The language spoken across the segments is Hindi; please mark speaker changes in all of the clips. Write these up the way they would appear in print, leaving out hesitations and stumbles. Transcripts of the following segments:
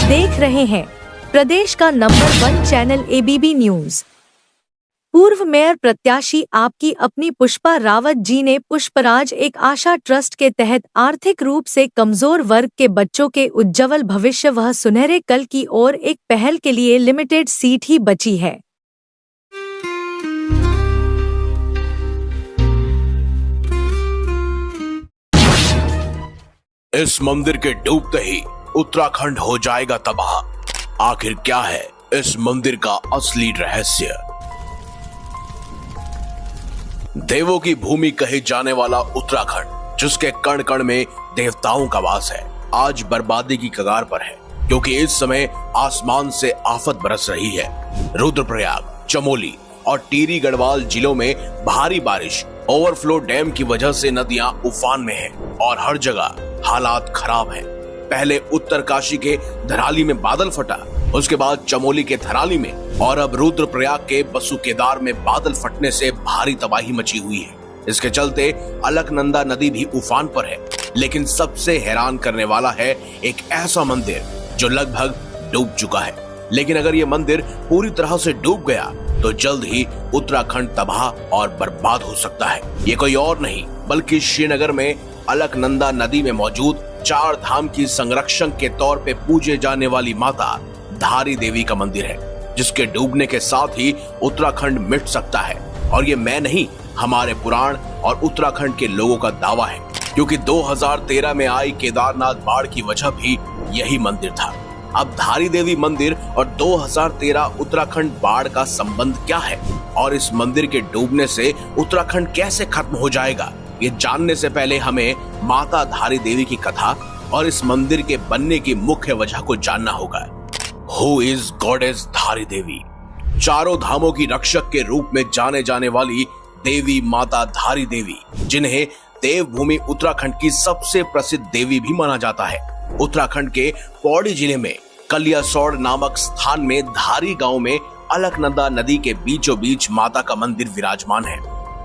Speaker 1: देख रहे हैं प्रदेश का नंबर 1 चैनल एबीपी न्यूज। पूर्व मेयर प्रत्याशी आपकी अपनी पुष्पा रावत जी ने पुष्पराज एक आशा ट्रस्ट के तहत आर्थिक रूप से कमजोर वर्ग के बच्चों के उज्ज्वल भविष्य व सुनहरे कल की ओर एक पहल के लिए लिमिटेड सीट ही बची है।
Speaker 2: इस मंदिर के डूबते ही उत्तराखंड हो जाएगा तबाह। आखिर क्या है इस मंदिर का असली रहस्य? देवों की भूमि कहे जाने वाला उत्तराखंड, जिसके कण कण में देवताओं का वास है, आज बर्बादी की कगार पर है, क्योंकि इस समय आसमान से आफत बरस रही है। रुद्रप्रयाग, चमोली और टिहरी गढ़वाल जिलों में भारी बारिश, ओवरफ्लो डैम की वजह से नदियां उफान में हैं और हर जगह हालात खराब हैं। पहले उत्तरकाशी के धराली में बादल फटा, उसके बाद चमोली के धराली में और अब रुद्रप्रयाग के बसुकेदार में बादल फटने से भारी तबाही मची हुई है। इसके चलते अलकनंदा नदी भी उफान पर है। लेकिन सबसे हैरान करने वाला है एक ऐसा मंदिर जो लगभग डूब चुका है। लेकिन अगर ये मंदिर पूरी तरह से डूब गया तो जल्द ही उत्तराखंड तबाह और बर्बाद हो सकता है। ये कोई और नहीं बल्कि श्रीनगर में अलकनंदा नदी में मौजूद 4 धाम की संरक्षक के तौर पे पूजे जाने वाली माता धारी देवी का मंदिर है, जिसके डूबने के साथ ही उत्तराखंड मिट सकता है। और ये मैं नहीं, हमारे पुराण और उत्तराखंड के लोगों का दावा है, क्योंकि 2013 में आई केदारनाथ बाढ़ की वजह भी यही मंदिर था। अब धारी देवी मंदिर और 2013 उत्तराखंड बाढ़ का संबंध क्या है और इस मंदिर के डूबने से उत्तराखंड कैसे खत्म हो जाएगा, ये जानने से पहले हमें माता धारी देवी की कथा और इस मंदिर के बनने की मुख्य वजह को जानना होगा। हु इज गॉडेस धारी देवी? 4 धामों की रक्षक के रूप में जाने जाने वाली देवी माता धारी देवी, जिन्हें देवभूमि उत्तराखंड की सबसे प्रसिद्ध देवी भी माना जाता है। उत्तराखंड के पौड़ी जिले में कलियासौड़ नामक स्थान में धारी गांव में अलकनंदा नदी के बीचों बीच माता का मंदिर विराजमान है।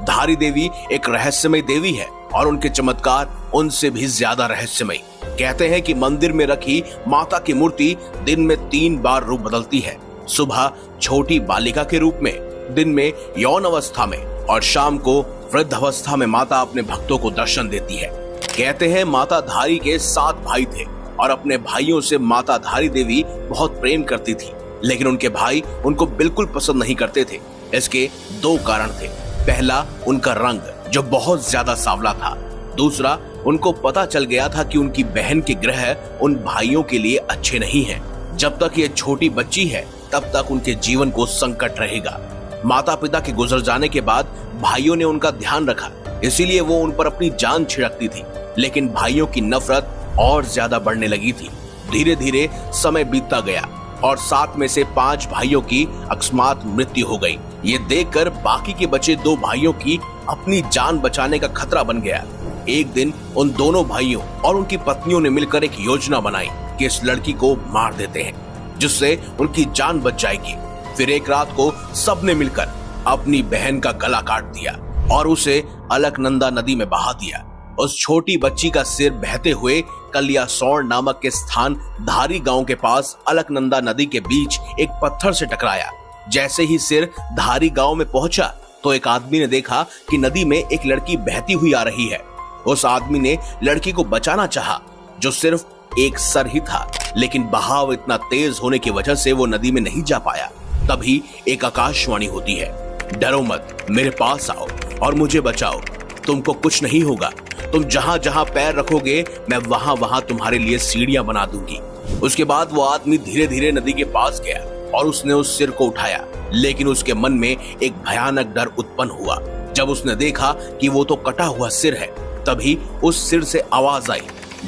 Speaker 2: धारी देवी एक रहस्यमय देवी है और उनके चमत्कार उनसे भी ज्यादा रहस्यमय। कहते हैं कि मंदिर में रखी माता की मूर्ति दिन में 3 बार रूप बदलती है। सुबह छोटी बालिका के रूप में, दिन में यौन अवस्था में और शाम को वृद्ध अवस्था में माता अपने भक्तों को दर्शन देती है। कहते हैं माता धारी के 7 भाई थे और अपने भाइयों से माता धारी देवी बहुत प्रेम करती थी, लेकिन उनके भाई उनको बिल्कुल पसंद नहीं करते थे। इसके 2 कारण थे। पहला, उनका रंग जो बहुत ज्यादा सांवला था। दूसरा, उनको पता चल गया था कि उनकी बहन के ग्रह उन भाइयों के लिए अच्छे नहीं हैं। जब तक ये छोटी बच्ची है तब तक उनके जीवन को संकट रहेगा। माता पिता के गुजर जाने के बाद भाइयों ने उनका ध्यान रखा, इसीलिए वो उन पर अपनी जान छिड़कती थी। लेकिन भाइयों की नफरत और ज्यादा बढ़ने लगी थी। धीरे धीरे समय बीतता गया और 7 में से 5 भाइयों की अकस्मात मृत्यु हो गई। ये देखकर बाकी के बचे 2 भाइयों की अपनी जान बचाने का खतरा बन गया। एक दिन उन दोनों भाइयों और उनकी पत्नियों ने मिलकर एक योजना बनाई कि इस लड़की को मार देते हैं, जिससे उनकी जान बच जाएगी। फिर एक रात को सबने मिलकर अपनी बहन का गला काट दिया और उसे अलकनंदा नदी में बहा दिया। उस छोटी बच्ची का सिर बहते हुए कलियासौड़ नामक के स्थान धारी गांव के पास अलकनंदा नदी के बीच एक पत्थर से टकराया। जैसे ही सिर धारी गांव में पहुंचा तो एक आदमी ने देखा कि नदी में एक लड़की बहती हुई आ रही है। उस आदमी ने लड़की को बचाना चाहा, जो सिर्फ एक सर ही था, लेकिन बहाव इतना तेज होने की वजह से वो नदी में नहीं जा पाया। तभी एक आकाशवाणी होती है, डरो मत, मेरे पास आओ और मुझे बचाओ, तुमको कुछ नहीं होगा। तुम जहां जहां पैर रखोगे मैं वहां वहां तुम्हारे लिए सीढ़ियां बना दूंगी। उसके बाद वो आदमी धीरे धीरे नदी के पास गया और उसने उस सिर को उठाया, लेकिन उसके मन में एक भयानक डर उत्पन्न हुआ। जब उसने देखा कि वो तो कटा हुआ सिर है, तभी उस सिर से आवाज आई,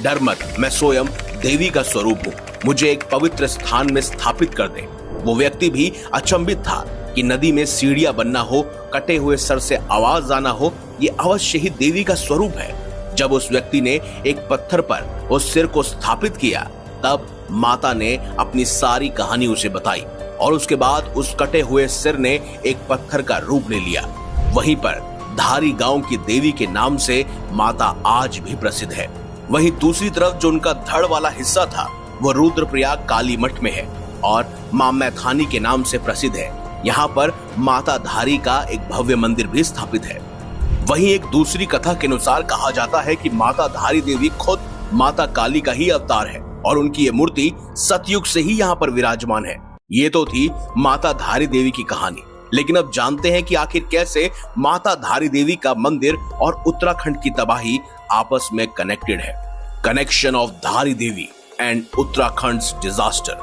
Speaker 2: डर मत, मैं स्वयं देवी का स्वरूप हूँ, मुझे एक पवित्र स्थान में स्थापित कर दे। वो व्यक्ति भी अचंभित था कि नदी में सीढ़ियां बनना हो, कटे हुए सर से आवाज आना हो, ये अवश्य ही देवी का स्वरूप है। जब उस व्यक्ति ने एक पत्थर पर उस सिर को स्थापित किया, तब माता ने अपनी सारी कहानी उसे बताई और उसके बाद उस कटे हुए सिर ने एक पत्थर का रूप ले लिया। वहीं पर धारी गांव की देवी के नाम से माता आज भी प्रसिद्ध है। वहीं दूसरी तरफ जो उनका धड़ वाला हिस्सा था वो रुद्रप्रयाग काली मठ में है और मां मैथानी के नाम से प्रसिद्ध है। यहाँ पर माता धारी का एक भव्य मंदिर भी स्थापित है। वहीं एक दूसरी कथा के अनुसार कहा जाता है कि माता धारी देवी खुद माता काली का ही अवतार है और उनकी ये मूर्ति सतयुग से ही यहाँ पर विराजमान है। ये तो थी माता धारी देवी की कहानी, लेकिन अब जानते हैं कि आखिर कैसे माता धारी देवी का मंदिर और उत्तराखंड की तबाही आपस में कनेक्टेड है। कनेक्शन ऑफ धारी देवी एंड उत्तराखंड डिजास्टर।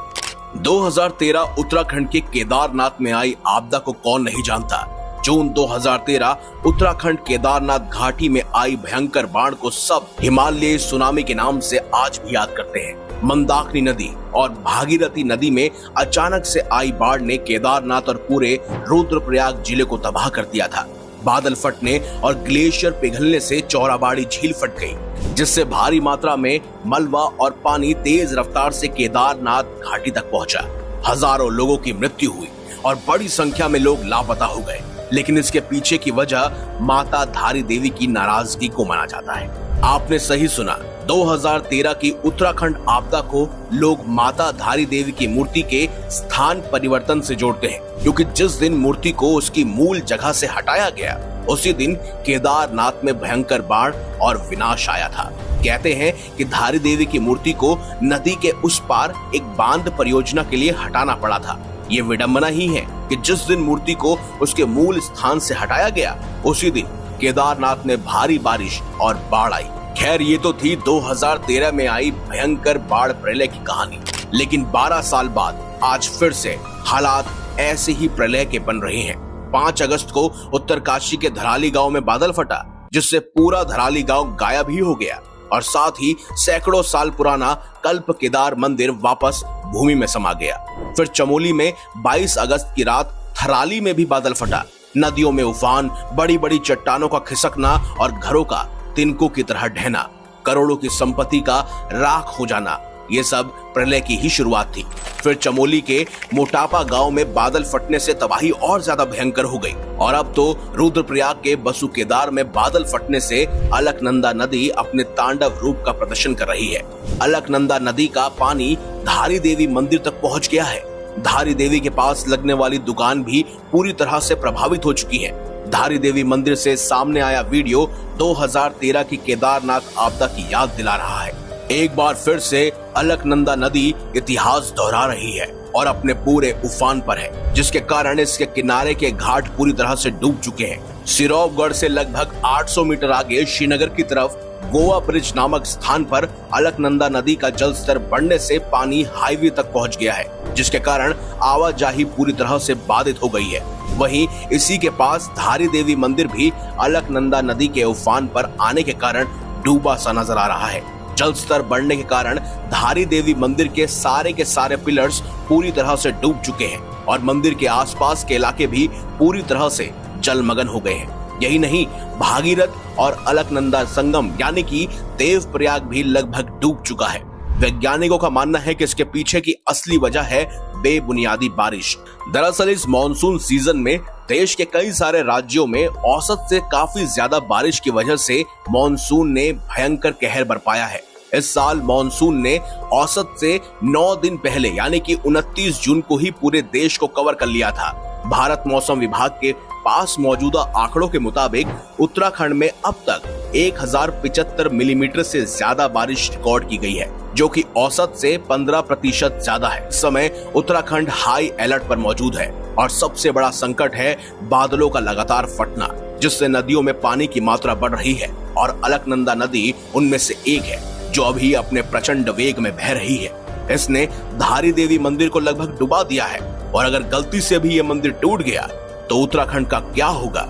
Speaker 2: 2013 उत्तराखंड के केदारनाथ में आई आपदा को कौन नहीं जानता। जून 2013 उत्तराखंड केदारनाथ घाटी में आई भयंकर बाढ़ को सब हिमालयी सुनामी के नाम से आज भी याद करते हैं। मंदाकिनी नदी और भागीरथी नदी में अचानक से आई बाढ़ ने केदारनाथ और पूरे रुद्रप्रयाग जिले को तबाह कर दिया था। बादल फटने और ग्लेशियर पिघलने से चौराबाड़ी झील फट गई, जिससे भारी मात्रा में मलबा और पानी तेज रफ्तार से केदारनाथ घाटी तक पहुंचा। हजारों लोगों की मृत्यु हुई और बड़ी संख्या में लोग लापता हो गए, लेकिन इसके पीछे की वजह माता धारी देवी की नाराजगी को माना जाता है। आपने सही सुना, 2013 की उत्तराखंड आपदा को लोग माता धारी देवी की मूर्ति के स्थान परिवर्तन से जोड़ते हैं, क्योंकि जिस दिन मूर्ति को उसकी मूल जगह से हटाया गया उसी दिन केदारनाथ में भयंकर बाढ़ और विनाश आया था। कहते हैं कि धारी देवी की मूर्ति को नदी के उस पार एक बांध परियोजना के लिए हटाना पड़ा था। ये विडंबना ही है कि जिस दिन मूर्ति को उसके मूल स्थान से हटाया गया उसी दिन केदारनाथ में भारी बारिश और बाढ़ आई। खैर, ये तो थी 2013 में आई भयंकर बाढ़ प्रलय की कहानी, लेकिन 12 साल बाद आज फिर से हालात ऐसे ही प्रलय के बन रहे हैं। 5 अगस्त को उत्तरकाशी के धराली गांव में बादल फटा, जिससे पूरा धराली गांव गायब ही हो गया और साथ ही सैकड़ों साल पुराना कल्प केदार मंदिर वापस भूमि में समा गया। फिर चमोली में 22 अगस्त की रात थराली में भी बादल फटा। नदियों में उफान, बड़ी बड़ी चट्टानों का खिसकना और घरों का तिनकों की तरह ढहना, करोड़ों की संपत्ति का राख हो जाना, ये सब प्रलय की ही शुरुआत थी। फिर चमोली के मोटापा गांव में बादल फटने से तबाही और ज्यादा भयंकर हो गई और अब तो रुद्रप्रयाग के बसु केदार में बादल फटने से अलकनंदा नदी अपने तांडव रूप का प्रदर्शन कर रही है। अलकनंदा नदी का पानी धारी देवी मंदिर तक पहुंच गया है। धारी देवी के पास लगने वाली दुकान भी पूरी तरह से प्रभावित हो चुकी है। धारी देवी मंदिर से सामने आया वीडियो 2013 की केदारनाथ आपदा की याद दिला रहा है। एक बार फिर से अलकनंदा नदी इतिहास दोहरा रही है और अपने पूरे उफान पर है, जिसके कारण इसके किनारे के घाट पूरी तरह से डूब चुके हैं। सिरौगढ़ से लगभग 800 मीटर आगे श्रीनगर की तरफ गोवा ब्रिज नामक स्थान पर अलकनंदा नदी का जल स्तर बढ़ने से पानी हाईवे तक पहुंच गया है, जिसके कारण आवाजाही पूरी तरह से बाधित हो गई है। वहीं इसी के पास धारी देवी मंदिर भी अलकनंदा नदी के उफान पर आने के कारण डूबा सा नजर आ रहा है। जल स्तर बढ़ने के कारण धारी देवी मंदिर के सारे पिलर्स पूरी तरह से डूब चुके हैं और मंदिर के आसपास के इलाके भी पूरी तरह से जलमग्न हो गए हैं। यही नहीं, भागीरथ और अलकनंदा संगम यानी कि देवप्रयाग भी लगभग डूब चुका है। वैज्ञानिकों का मानना है कि इसके पीछे की असली वजह है बेबुनियादी बारिश। दरअसल इस मॉनसून सीजन में देश के कई सारे राज्यों में औसत से काफी ज्यादा बारिश की वजह से मॉनसून ने भयंकर कहर बरपाया है। इस साल मॉनसून ने औसत से 9 दिन पहले यानी कि 29 जून को ही पूरे देश को कवर कर लिया था। भारत मौसम विभाग के पास मौजूदा आंकड़ों के मुताबिक उत्तराखंड में अब तक 1075 मिलीमीटर से ज्यादा बारिश रिकॉर्ड की गई है, जो कि औसत से 15% ज्यादा है। इस समय उत्तराखंड हाई अलर्ट पर मौजूद है और सबसे बड़ा संकट है बादलों का लगातार फटना, जिससे नदियों में पानी की मात्रा बढ़ रही है और अलकनंदा नदी उनमें से एक है जो अभी अपने प्रचंड वेग में बह रही है। इसने धारी देवी मंदिर को लगभग डुबा दिया है और अगर गलती से भी ये मंदिर टूट गया तो उत्तराखंड का क्या होगा,